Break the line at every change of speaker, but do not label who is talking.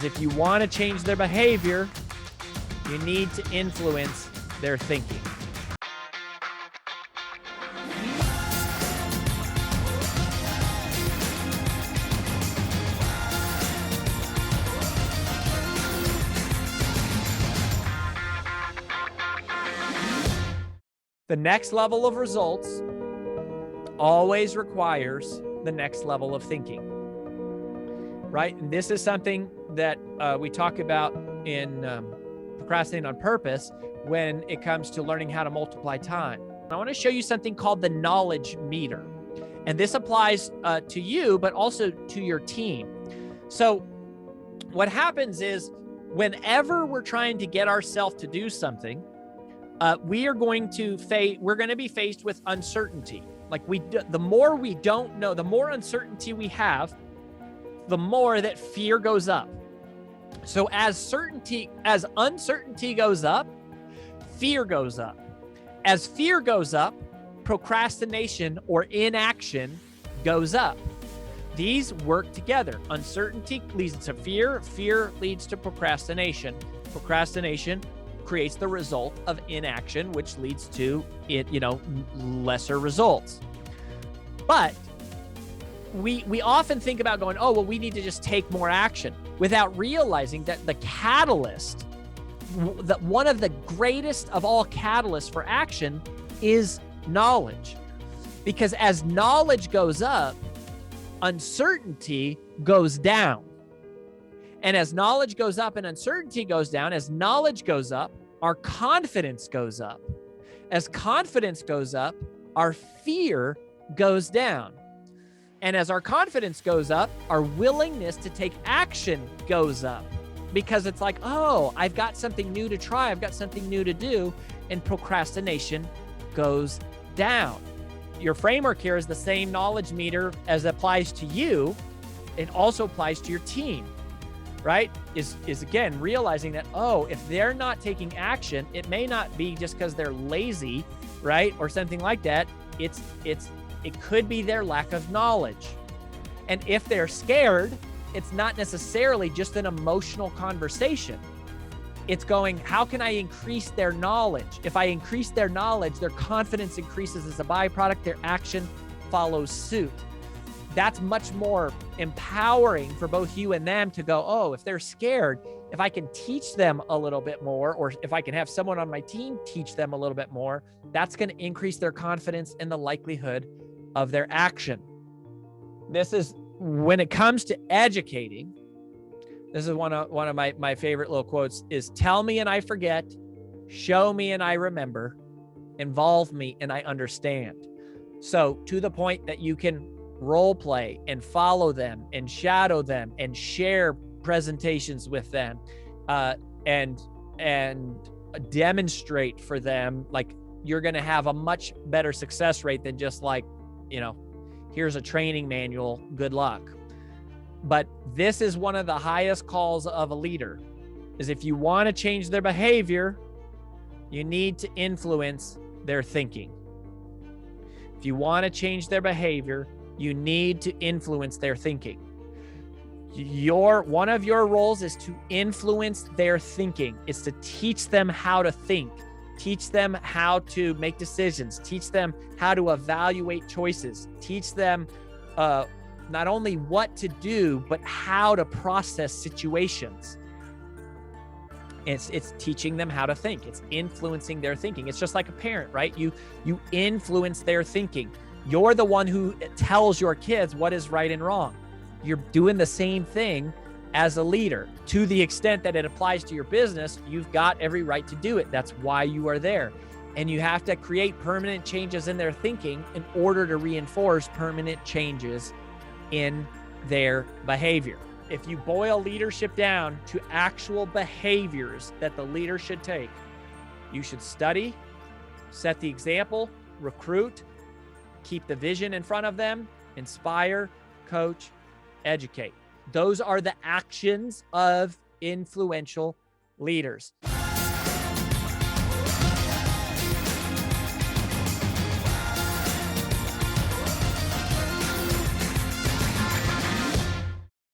If you want to change their behavior, you need to influence their thinking. The next level of results always requires the next level of thinking, right? And this is something that we talk about in Procrastinating on Purpose when it comes to learning how to multiply time. I want to show you something called the knowledge meter. And this applies to you, but also to your team. So what happens is whenever we're trying to get ourselves to do something, we're going to be faced with uncertainty. Like the more we don't know, the more uncertainty we have, the more that fear goes up. So as uncertainty goes up, fear goes up. As fear goes up, procrastination or inaction goes up. These work together. Uncertainty leads to fear. Fear leads to procrastination. Procrastination creates the result of inaction, which leads to lesser results. But we often think about going, oh, well, we need to just take more action, without realizing that the catalyst, that one of the greatest of all catalysts for action is knowledge. Because as knowledge goes up, uncertainty goes down. And as knowledge goes up and uncertainty goes down, as knowledge goes up, our confidence goes up. As confidence goes up, our fear goes down. And as our confidence goes up, our willingness to take action goes up. Because it's like, oh, I've got something new to try. I've got something new to do. And procrastination goes down. Your framework here is the same knowledge meter as applies to you. It also applies to your team. Right? Is again, realizing that, oh, if they're not taking action, it may not be just because they're lazy, right? Or something like that. It could be their lack of knowledge. And if they're scared, it's not necessarily just an emotional conversation. It's going, how can I increase their knowledge? If I increase their knowledge, their confidence increases as a byproduct, their action follows suit. That's much more empowering for both you and them to go, oh, if they're scared, if I can teach them a little bit more, or if I can have someone on my team teach them a little bit more, that's going to increase their confidence and the likelihood of their action. This is, when it comes to educating, this is one of my favorite little quotes is, tell me and I forget, show me and I remember, involve me and I understand. So to the point that you can role play and follow them and shadow them and share presentations with them and demonstrate for them, like, you're going to have a much better success rate than just like, here's a training manual, good luck. But this is one of the highest calls of a leader, is if you want to change their behavior, you need to influence their thinking. If you want to change their behavior, you need to influence their thinking. One of your roles is to influence their thinking. It's to teach them how to think, teach them how to make decisions, teach them how to evaluate choices, teach them not only what to do, but how to process situations. It's teaching them how to think. It's influencing their thinking. It's just like a parent, right? You influence their thinking. You're the one who tells your kids what is right and wrong. You're doing the same thing as a leader. To the extent that it applies to your business, you've got every right to do it. That's why you are there. And you have to create permanent changes in their thinking in order to reinforce permanent changes in their behavior. If you boil leadership down to actual behaviors that the leader should take, you should study, set the example, recruit, keep the vision in front of them, inspire, coach, educate. Those are the actions of influential leaders.